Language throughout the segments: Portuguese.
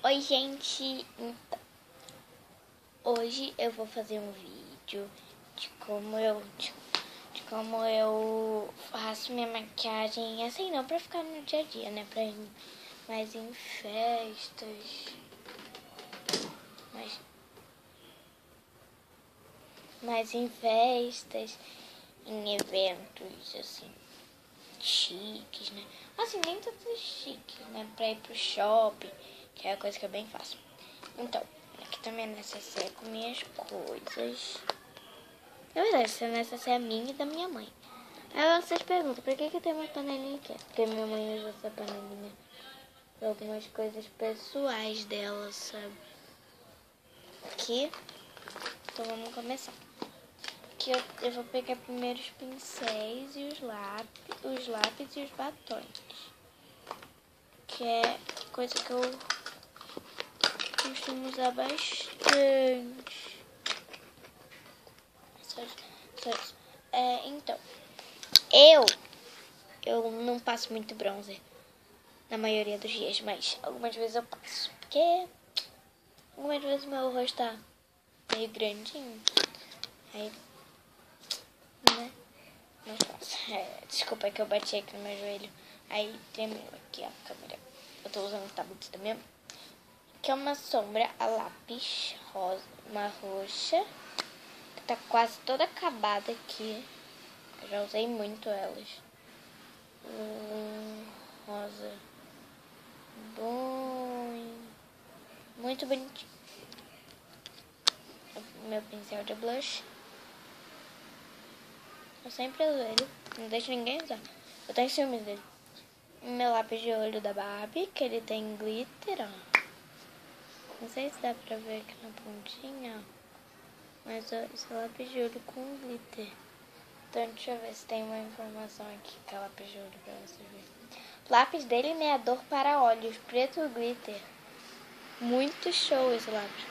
Oi, gente! Então, hoje eu vou fazer um vídeo de como eu faço minha maquiagem, assim, não pra ficar no dia a dia, né? Mas em festas, mas em festas, em eventos, assim, chiques, né? Assim, nem tanto chiques, né? Pra ir pro shopping, que é a coisa que eu bem faço. Então, aqui também é necessário com minhas coisas. Na verdade, essa necessária é minha e da minha mãe. Aí vocês perguntam, por que tem uma panelinha aqui? Porque minha mãe usa essa panelinha pra algumas coisas pessoais dela, sabe? Aqui, então vamos começar. Aqui eu vou pegar primeiro os pincéis e os lápis e os batons. Que é coisa que eu costumo usar bastante. Então, eu não passo muito bronzer na maioria dos dias, mas algumas vezes eu passo. Porque algumas vezes meu rosto tá meio grandinho. Aí, né? Não faço. Desculpa que eu bati aqui no meu joelho. Aí tremeu aqui a câmera. Eu tô usando o tablet também. Que é uma sombra a lápis rosa, uma roxa. Que tá quase toda acabada aqui. Eu já usei muito elas. Rosa. Bom. Muito bonitinho. Meu pincel de blush. Eu sempre uso ele. Não deixo ninguém usar. Eu tenho ciúmes dele. Meu lápis de olho da Barbie, que ele tem glitter, ó. Não sei se dá pra ver aqui na pontinha, ó. Mas ó, esse é lápis de olho com glitter. Então deixa eu ver se tem uma informação aqui que é lápis de olho pra você ver. Lápis delineador para olhos, preto glitter. Muito show esse lápis.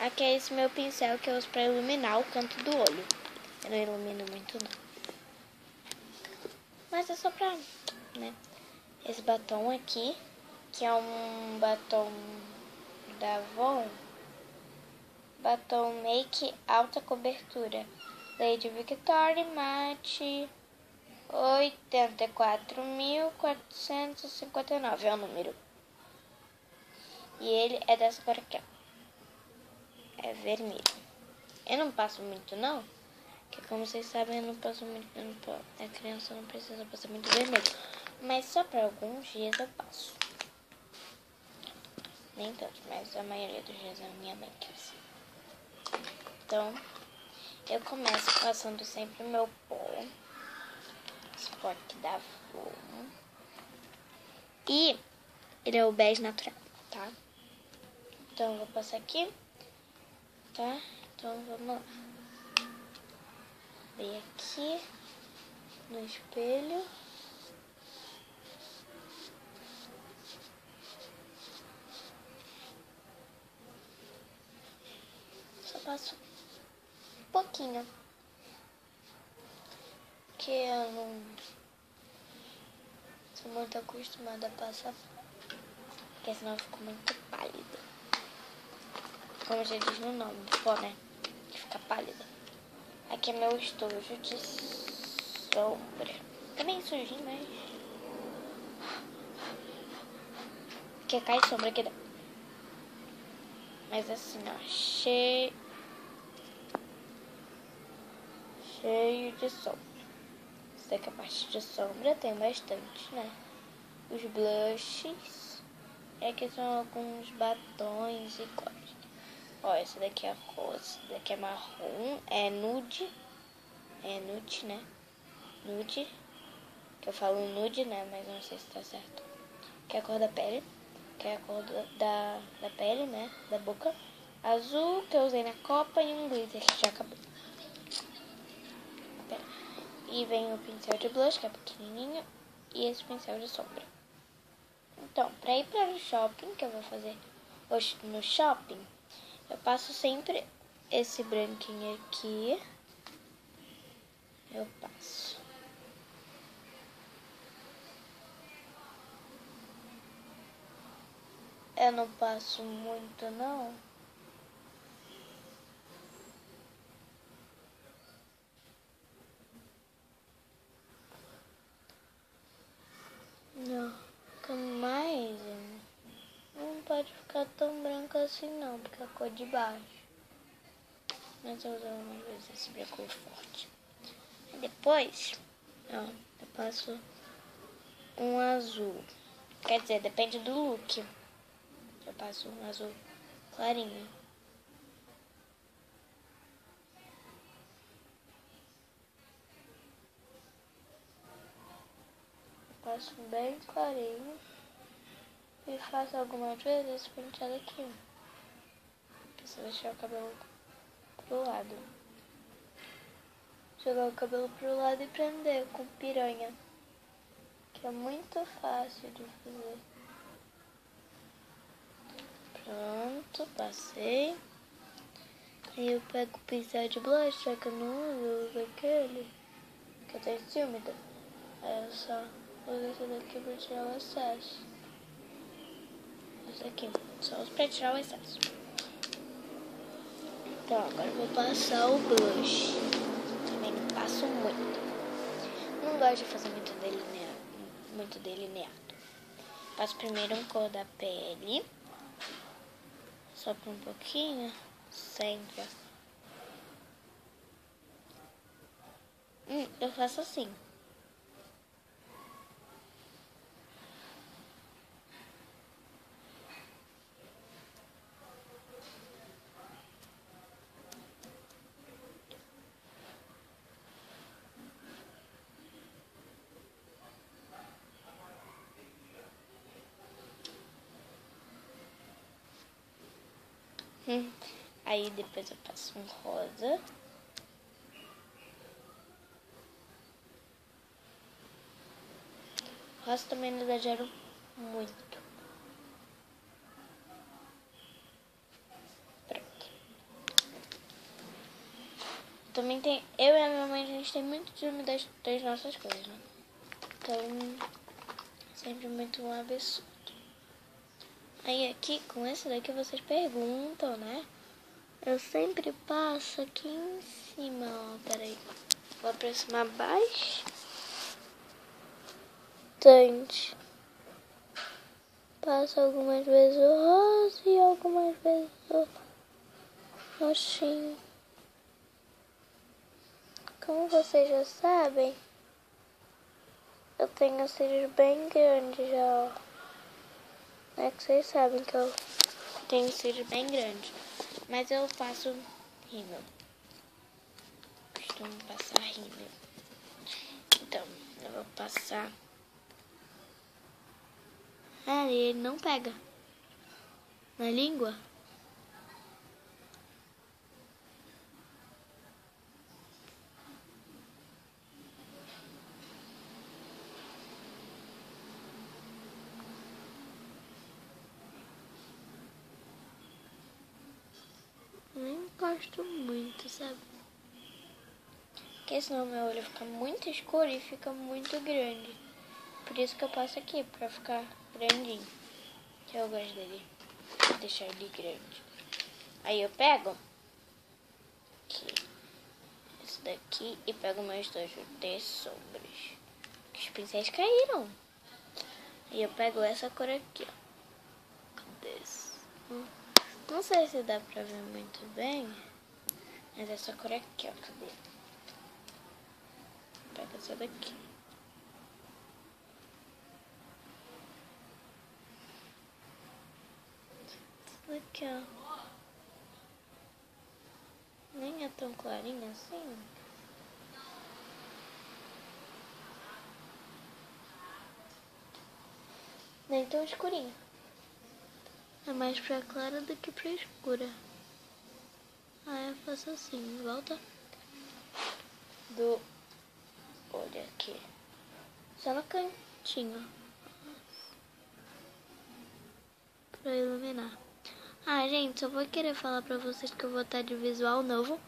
Aqui é esse meu pincel que eu uso pra iluminar o canto do olho. Eu não ilumino muito não. Mas é só pra, né? Esse batom aqui, que é um batom da Avon. Batom Make Alta Cobertura. Lady Victoria Matte 84.459 é o número. E ele é dessa cor aqui, ó. É vermelho. Eu não passo muito não, porque como vocês sabem eu não passo muito, a criança não precisa passar muito vermelho. Mas só para alguns dias eu passo. Nem todos, mas a maioria dos dias é a minha mãe que usa. Então, eu começo passando sempre o meu pó. Esse pó aqui da Avon. E ele é o bege natural, tá? Então, eu vou passar aqui, tá? Então, vamos lá. Vem aqui no espelho. Só passo um pouquinho. Porque eu não sou muito acostumada a passar. Porque senão eu fico muito pálida. Como já diz no nome do pó, né? De ficar pálida. Aqui é meu estojo de sombra. Tá bem sujinho, mas... Porque cai sombra aqui dentro. Mas assim, ó. Cheio de sombra. Essa daqui é a parte de sombra. Tem bastante, né? Os blushes. E aqui são alguns batons e cores. Ó, essa daqui é a rosa. Essa daqui é marrom. É nude. É nude, né? Nude. Que eu falo nude, né? Mas não sei se tá certo. Que é a cor da pele. Que é a cor da pele, né? Da boca. Azul, que eu usei na copa. E um glitter, que já acabou. E vem o pincel de blush, que é pequenininho. E esse pincel de sombra. Então, pra ir para o shopping, que eu vou fazer hoje no shopping, eu passo sempre esse branquinho aqui. Eu passo. Eu não passo muito, não. Não, fica mais... Não pode ficar tão branco assim não, porque é a cor de baixo. Mas eu uso algumas vezes esse branco forte. E depois, ó, eu passo um azul. Quer dizer, depende do look. Eu passo um azul clarinho. Eu passo bem clarinho. E faço algumas vezes esse penteado aqui. Preciso deixar o cabelo pro lado. Jogar o cabelo pro lado e prender com piranha. Que é muito fácil de fazer. Pronto, passei. Aí eu pego o pincel de blush, só que eu não uso aquele. Que eu tenho ciúme. Aí eu só uso esse daqui pra tirar o excesso. Esse aqui, só uso pra tirar o excesso. Então agora eu vou passar o blush. Também não passo muito. Não gosto de fazer muito delineado. Passo primeiro um cor da pele. Só por um pouquinho. Sempre. Eu faço assim. Aí depois eu passo um rosa. Rosa também não exagero muito. Pronto. Também tem... Eu e a minha mãe, a gente tem muito ciúme das nossas coisas, né? Então, sempre muito um absurdo. Aí aqui, com esse daqui, vocês perguntam, né? Eu sempre passo aqui em cima, ó. Peraí. Vou aproximar bastante. Passo algumas vezes o rosa e algumas vezes o roxinho. Como vocês já sabem, eu tenho os cílios bem grandes já, ó. É que vocês sabem que eu tenho os cílios bem grandes. Mas eu faço rímel. Costumo passar rímel. Então, eu vou passar. Ele não pega na língua. Nem gosto muito, sabe? Porque senão meu olho fica muito escuro e fica muito grande. Por isso que eu passo aqui, pra ficar grandinho. Que eu gosto dele. Deixar ele grande. Aí eu pego aqui, esse daqui, e pego meus dois de sombras. Os pincéis caíram. Aí eu pego essa cor aqui, ó. Cadê esse? Não sei se dá pra ver muito bem, mas essa cor aqui, ó. Cadê? Pega essa daqui. Essa daqui, ó. Nem é tão clarinha assim. Nem tão escurinha. É mais pra clara do que pra escura. Aí eu faço assim, volta do olho aqui. Só no cantinho. Pra iluminar. Ah, gente, só vou querer falar pra vocês que eu vou estar de visual novo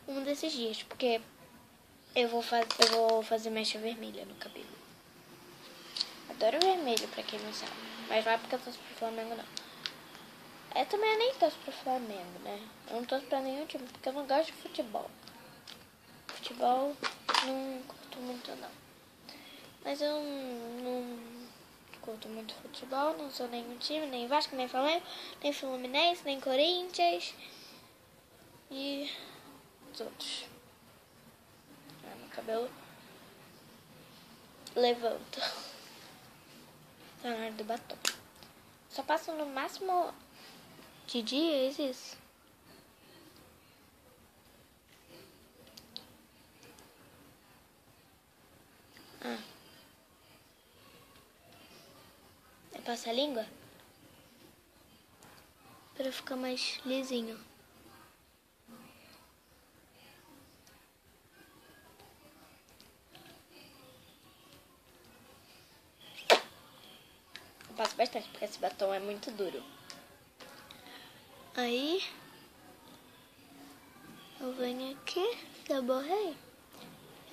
um desses dias. Porque eu vou fazer mecha vermelha no cabelo. Adoro vermelho, pra quem não sabe. Mas não é porque eu torço pro Flamengo, não. Eu também nem torço pro Flamengo, né? Eu não torço pra nenhum time, porque eu não gosto de futebol. Futebol não curto muito, não. Mas eu não curto muito futebol, não sou nenhum time, nem Vasco, nem Flamengo, nem Fluminense, nem Corinthians e os outros. Meu cabelo levanta. Tá na hora do batom. Só passo no máximo de dias isso. Eu passo a língua pra ficar mais lisinho. Eu passo bastante porque esse batom é muito duro. Aí eu venho aqui, já borrei,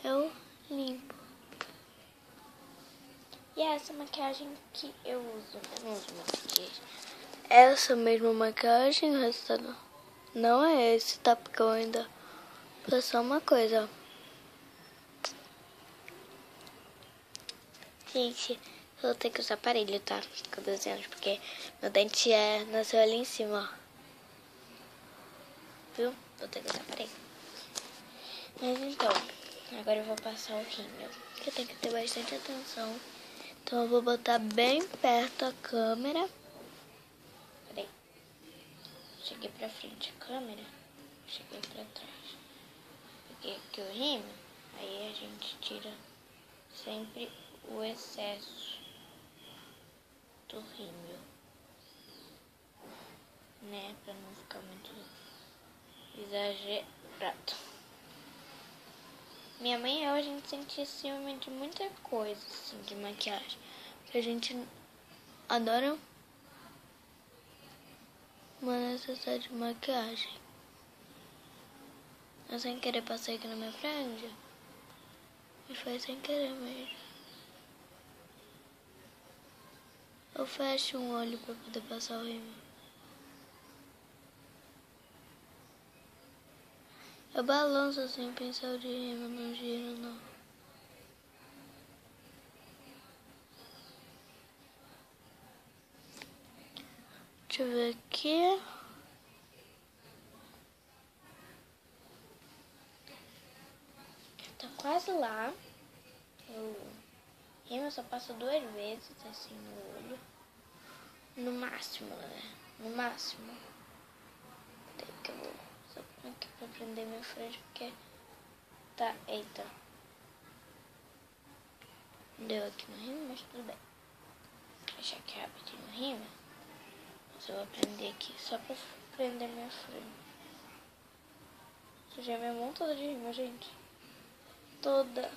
eu limpo. E é essa maquiagem que eu uso. Eu não uso maquiagem. Essa mesma maquiagem, o resto não é esse, tá? Porque eu ainda faço só uma coisa, ó. Gente, eu vou ter que usar aparelho, tá? Com 12 anos, porque meu dente nasceu ali em cima, ó. Viu? Vou ter que usar aparelho. Mas então, agora eu vou passar o rímel, que eu tenho que ter bastante atenção. Então eu vou botar bem perto a câmera. Peraí. Cheguei pra frente a câmera. Cheguei pra trás. Peguei aqui o rímel. Aí a gente tira sempre o excesso do rímel, né? Pra não ficar muito exagerado. Minha mãe e eu, a gente sente ciúme de muita coisa, assim, de maquiagem. Que a gente adora uma necessidade de maquiagem. Eu sem querer passei aqui na minha frente. E foi sem querer mesmo. Eu fecho um olho pra poder passar o rímel. Eu balanço assim o pincel de rímel, não giro não. Deixa eu ver aqui. Tá quase lá. O rímel só passa 2 vezes assim no olho. No máximo, né? No máximo. Tem que eu vou só aqui pra prender minha frente porque tá. Eita. Deu aqui no rímel, mas tudo bem. Vou deixar aqui rapidinho no rímel. Mas eu vou prender aqui só pra prender minha frente. Sujei minha mão toda de rímel, gente. Toda.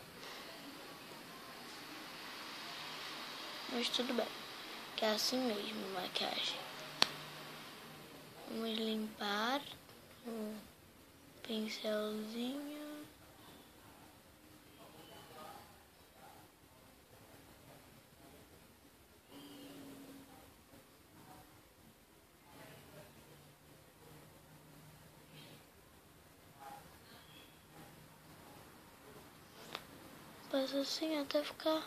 Mas tudo bem. Que é assim mesmo a maquiagem. Vamos limpar o pincelzinho. Passa assim até ficar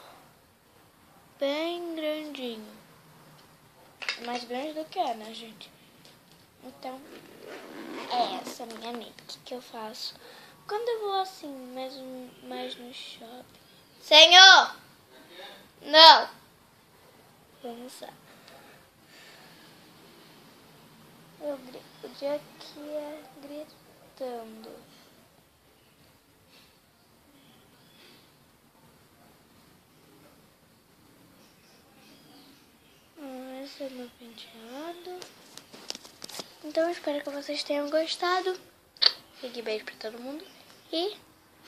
bem grandinho. Mais grande do que é, né, gente? Então, é essa minha make que eu faço quando eu vou assim, mais no shopping. Senhor! Não! Vamos lá. O dia aqui é gritando. Esse é meu penteado. Então eu espero que vocês tenham gostado. Fique beijo pra todo mundo. E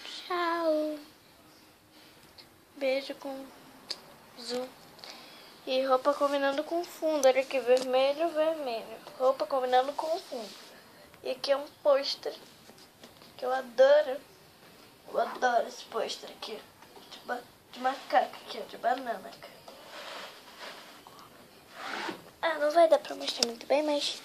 tchau. Beijo com zoom. E roupa combinando com fundo. Olha aqui, vermelho, vermelho. Roupa combinando com fundo. E aqui é um pôster que eu adoro. Eu adoro esse pôster aqui. De macaco aqui, ó, de banana. Ah, não vai dar pra mostrar muito bem, mas